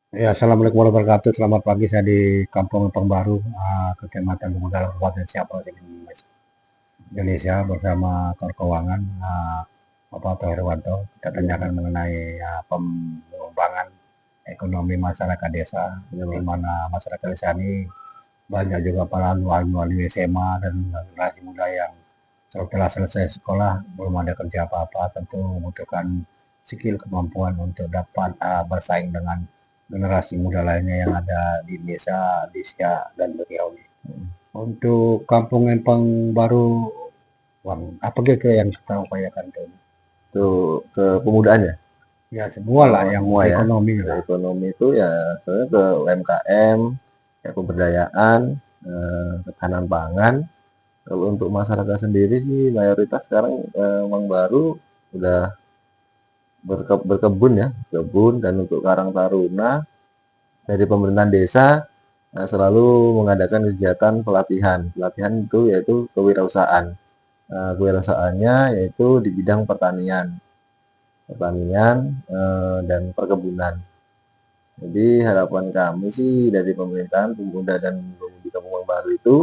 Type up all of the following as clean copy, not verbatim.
Ya, assalamualaikum warahmatullahi wabarakatuh. Selamat pagi, saya di Kampung Empang Baru, Kecamatan Pemuda Kabupaten Siak, Indonesia, bersama kawan keuangan Bapak Toto Herwanto. Kita tanyakan mengenai pengembangan ekonomi masyarakat desa, di mana masyarakat desa ini banyak juga para alumni SMA dan generasi muda yang setelah selesai sekolah belum ada kerja apa-apa, tentu membutuhkan skill kemampuan untuk dapat bersaing dengan generasi muda lainnya yang ada di desa, di Siak dan Beliau ini. Untuk Kampung Empang Baru, Bang, apa kira-kira yang kita upayakan tuh? Tuh ke pemudaan ya. Ya semua lah Oh, yang semua ya. ekonomi Ke lah. ekonomi itu ya sebenarnya ke UMKM, ya pemberdayaan, ketahanan pangan. Kalau untuk masyarakat sendiri sih mayoritas sekarang Emang Baru udah berkebun ya, kebun. Dan untuk Karang Taruna dari pemerintahan desa selalu mengadakan kegiatan pelatihan. Pelatihan itu yaitu kewirausahaan. Kewirausahaannya yaitu di bidang pertanian dan perkebunan. Jadi harapan kami sih dari pemerintahan pemuda dan pemudi Kampung Baru itu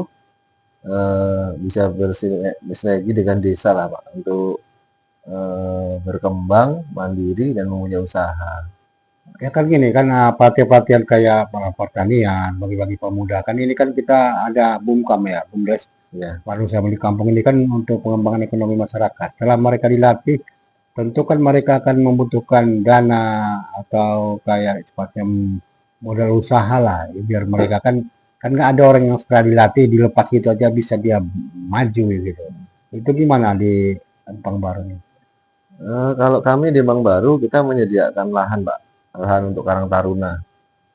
bisa bersinergi dengan desa lah Pak untuk berkembang mandiri dan mempunyai usaha. Ya kan gini kan pelatihan-pelatihan kayak pertanian, bagi-bagi pemuda kan ini kan kita ada BUMKAM ya, BUMDes Ya, Manusia di Kampung ini kan untuk pengembangan ekonomi masyarakat. Setelah mereka dilatih, tentu kan mereka akan membutuhkan dana atau kayak semacam modal usaha lah, ya, biar mereka kan kan nggak ada orang yang setelah dilatih dilepas gitu aja bisa dia maju gitu. Itu gimana di Empang Baru ini? kalau kami di Emang Baru kita menyediakan lahan Pak, lahan untuk Karang Taruna.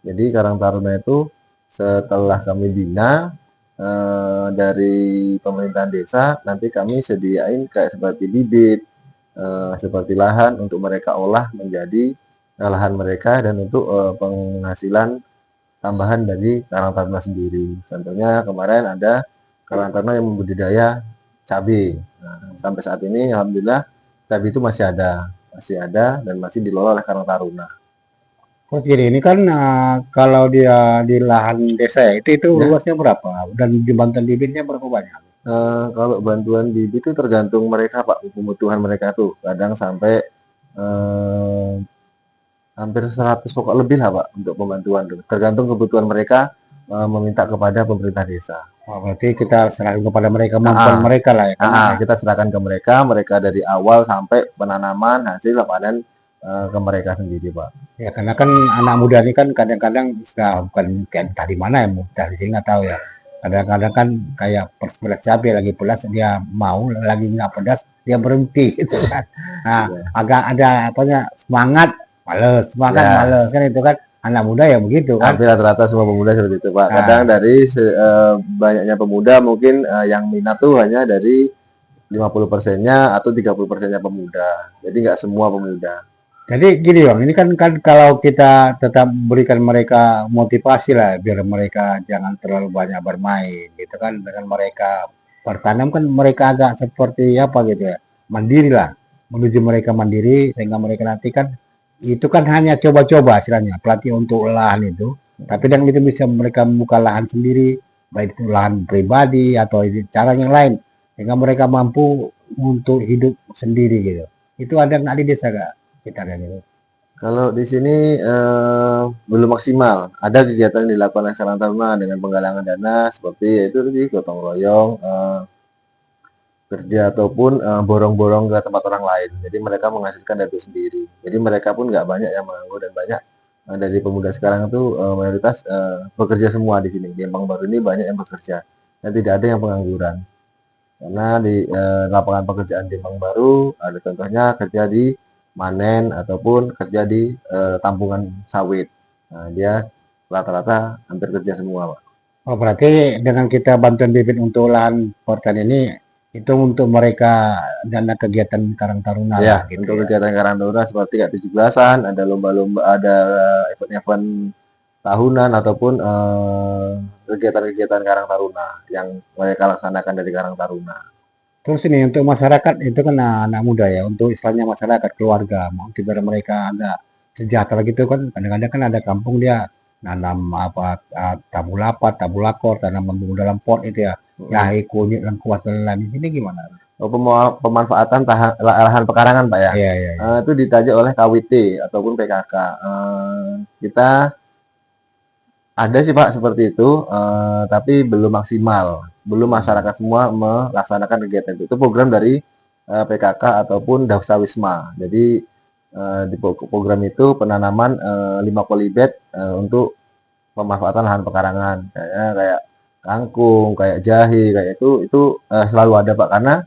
Jadi Karang Taruna itu setelah kami bina dari pemerintahan desa, nanti kami sediain kayak seperti bibit, seperti lahan untuk mereka olah menjadi lahan mereka dan untuk penghasilan tambahan dari Karang Taruna sendiri. Contohnya kemarin ada Karang Taruna yang membudidaya cabai. Nah, sampai saat ini alhamdulillah cabai itu masih ada dan masih dikelola oleh Karang Taruna. Terus gini, ini kan kalau dia di lahan desa ya, itu Ya, luasnya berapa? Dan jembatan bibitnya berapa banyak? kalau bantuan bibit itu tergantung mereka Pak, kebutuhan mereka tuh. Kadang sampai eh, hampir 100 pokok lebih lah Pak untuk pembantuan tuh. Tergantung kebutuhan mereka meminta kepada pemerintah desa. Oh, berarti kita serahkan kepada mereka, kemampuan Ah, mereka lah ya kan? kita serahkan ke mereka, mereka dari awal sampai penanaman hasil panen ke mereka sendiri Pak. Ya karena kan anak muda ini kan kadang-kadang bukan kayak entah di mana ya, mudah di sini nggak tahu ya. Kadang-kadang kan kayak pedas cabai lagi pedas dia mau, lagi nggak pedas dia berhenti gitu kan. Nah Iya. agak ada apanya semangat Ya, males kan itu kan anak muda ya begitu kan. hampir rata-rata semua pemuda seperti itu Pak. Kadang Nah dari banyaknya pemuda mungkin yang minat tuh hanya dari 50%-nya atau 30%-nya pemuda. Jadi nggak semua pemuda. jadi gini Bang, ini kan kan kalau kita tetap berikan mereka motivasi lah biar mereka jangan terlalu banyak bermain gitu kan dengan mereka bertanam kan mereka agak seperti apa gitu ya mandiri lah menuju mereka mandiri sehingga mereka nanti kan itu kan hanya coba-coba istilahnya pelatih untuk lahan itu tapi dan itu bisa mereka membuka lahan sendiri baik itu lahan pribadi atau cara yang lain sehingga mereka mampu untuk hidup sendiri gitu itu ada nggak di desa gak kita kayak gitu. Kalau di sini belum maksimal. Ada kegiatan yang dilakukan oleh Karang Taruna dengan penggalangan dana seperti yaitu sih gotong royong, kerja ataupun borong-borong ke tempat orang lain. Jadi mereka menghasilkan dari itu sendiri. Jadi mereka pun nggak banyak yang menganggur dan banyak dari pemuda sekarang itu mayoritas bekerja semua di sini. Di Empang Baru ini banyak yang bekerja dan tidak ada yang pengangguran. Karena di lapangan pekerjaan di Empang Baru ada contohnya kerja di manen ataupun kerja di tampungan sawit. Nah, dia rata-rata hampir kerja semua, Pak. Oh, berarti dengan kita bantuan bibit untuk lahan pertanian ini itu untuk mereka dana kegiatan Karang Taruna Ya, lah gitu untuk ya. kegiatan Karang Taruna seperti kayak 17-an, ada lomba-lomba, ada event-event tahunan ataupun kegiatan-kegiatan Karang Taruna yang mereka laksanakan dari Karang Taruna. Terus ini untuk masyarakat itu kan anak muda ya untuk istilahnya masyarakat keluarga mau biar mereka ada sejahtera gitu kan. Kadang-kadang kan ada kampung dia nanam apa tabulapat, tabulakor, tanaman bunga dalam pot itu ya. Mm. Jahe, kunyit, lengkuas dan lain-lain. Ini gimana? Oh, pemanfaatan lahan pekarangan Pak ya. Iya, iya, iya. Itu ditajak oleh KWT ataupun PKK. Kita ada sih Pak seperti itu, tapi belum maksimal. Belum masyarakat semua melaksanakan kegiatan itu. Itu program dari PKK ataupun Dasawisma. Jadi di program itu penanaman 5 polybed untuk pemanfaatan lahan pekarangan. Kayak kangkung, kayak jahe, kayak itu selalu ada Pak, karena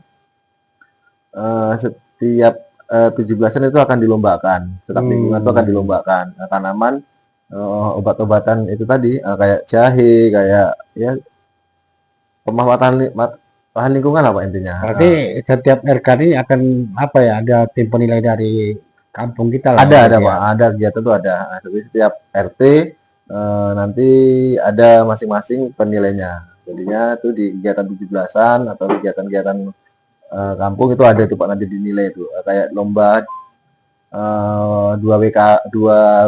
setiap 17-an itu akan dilombakan. Setiap lingkungan itu akan dilombakan tanaman obat-obatan itu tadi, kayak jahe, kayak ya pemanfaatan lahan lingkungan lah Pak intinya. Berarti setiap RK ini akan apa ya? Ada tim penilai dari kampung kita lah. Ada berarti ya. Pak, ada kegiatan tuh ada. Jadi setiap RT nanti ada masing-masing penilainya. Jadinya tuh di kegiatan 17-an atau kegiatan-kegiatan kampung itu ada tuh Pak, nanti dinilai tuh. Kayak lomba 2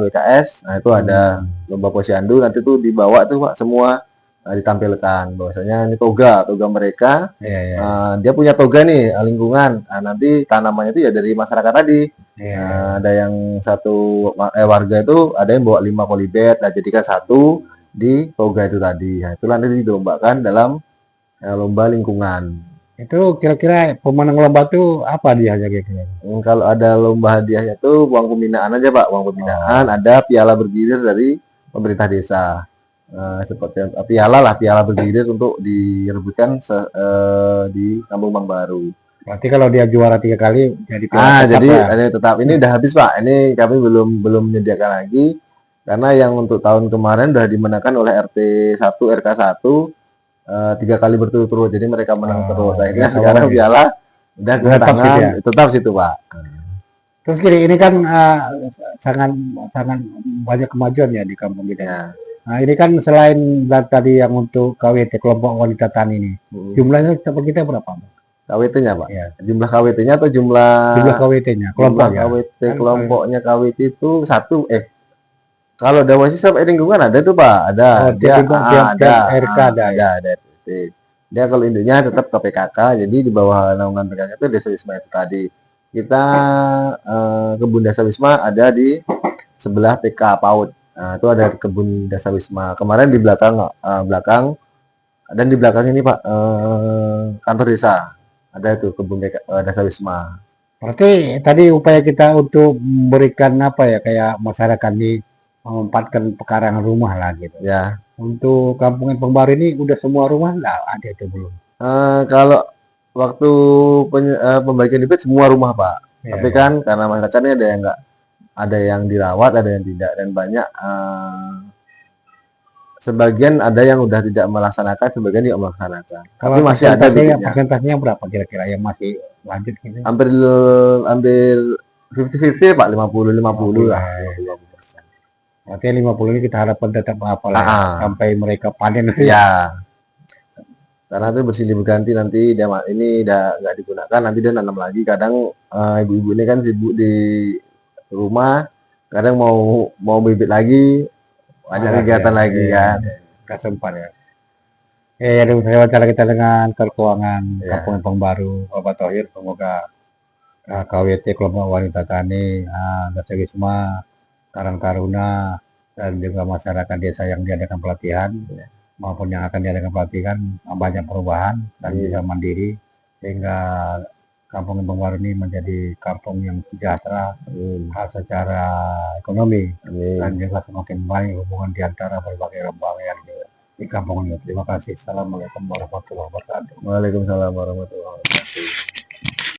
WKS, nah itu ada lomba posyandu, nanti tuh dibawa tuh Pak semua ditampilkan bahwasanya ini toga mereka. Iya, iya. Dia punya toga nih lingkungan. Nah, nanti tanamannya itu ya dari masyarakat tadi. Iya. Ada yang satu warga itu ada yang bawa 5 polybed, nah jadikan satu di toga itu tadi. Nah, itu nanti dilombakan dalam lomba lingkungan. Itu kira-kira pemenang lomba tuh apa dia aja kira-kira? Kalau ada lomba hadiahnya itu uang pembinaan aja Pak, uang pembinaan, ada piala bergilir dari pemerintah desa. Seperti piala bergilir untuk direbutkan di Kampung Bang Baru. Berarti kalau dia juara 3 kali jadi piala tetap Jadi ya? ini tetap ini udah habis Pak. Ini kami belum menyediakan lagi karena yang untuk tahun kemarin udah dimenangkan oleh RT 1 RK 1 3 kali berturut-turut. Jadi mereka menang terus. Akhirnya sekarang piala udah ke Tetap tangan situ ya? tetap situ Pak. Terus gini, ini kan sangat sangat banyak kemajuan ya di kampung kita. Ya. Nah, ini kan selain tadi yang untuk KWT kelompok wanita tani ini, jumlahnya seperti kita berapa? KWT-nya Pak. Ya, Jumlah KWT-nya atau jumlah KWT-nya, jumlah kelompoknya. KWT Kan, kelompoknya KWT itu satu kalau Dawasi sampai lingkungan ada tuh Pak, ada. oh, Dia tiap RK ada ya. ada. Dia kalau induknya tetap ke PKK, jadi di bawah naungan PKK itu Desa Wisma itu tadi. Kita kebun Desa Wisma ada di sebelah TK PAUD. Nah, itu ada kebun Desa Wisma. Kemarin di belakang dan di belakang ini Pak kantor desa. Ada itu kebun Desa Wisma. Berarti tadi upaya kita untuk memberikan apa ya, kayak masyarakat di memanfaatkan pekarangan rumah lah gitu. Ya. Untuk kampung Empang Baru ini udah semua rumah enggak ada itu belum? Kalau waktu pembagian bibit semua rumah Pak. Ya, Tapi kan karena masyarakatnya ada yang enggak, ada yang dirawat, ada yang tidak, dan banyak sebagian ada yang udah tidak melaksanakan, sebagian tidak melaksanakan. Tapi masih ada bibitnya. Persentasenya berapa kira-kira yang masih lanjut gitu? Hampir 50-50 Pak, 50-50 lah. 50%. Artinya 50 ini kita harapkan tetap apa lah sampai mereka panen. Ya. Karena itu bersilih berganti, nanti dia ini udah nggak digunakan, nanti dia nanam lagi. Kadang ibu-ibu ini kan sibuk di rumah, kadang mau bibit lagi, banyak kegiatan lagi kan. Nggak sempat ya. Ya, saya wawancara kita dengan Keuangan Kampung Empang Baru, Bapak Thohir. Semoga KWT kelompok wanita tani, Desa Wisma, Karang Taruna, dan juga masyarakat desa yang diadakan pelatihan maupun yang akan diadakan pelatihan banyak perubahan dan bisa mandiri sehingga Kampung Empang Baru ini menjadi kampung yang sejahtera secara ekonomi dan juga semakin baik hubungan di antara berbagai lembaga yang di kampung ini. Terima kasih. Assalamualaikum warahmatullahi wabarakatuh. Waalaikumsalam warahmatullahi wabarakatuh.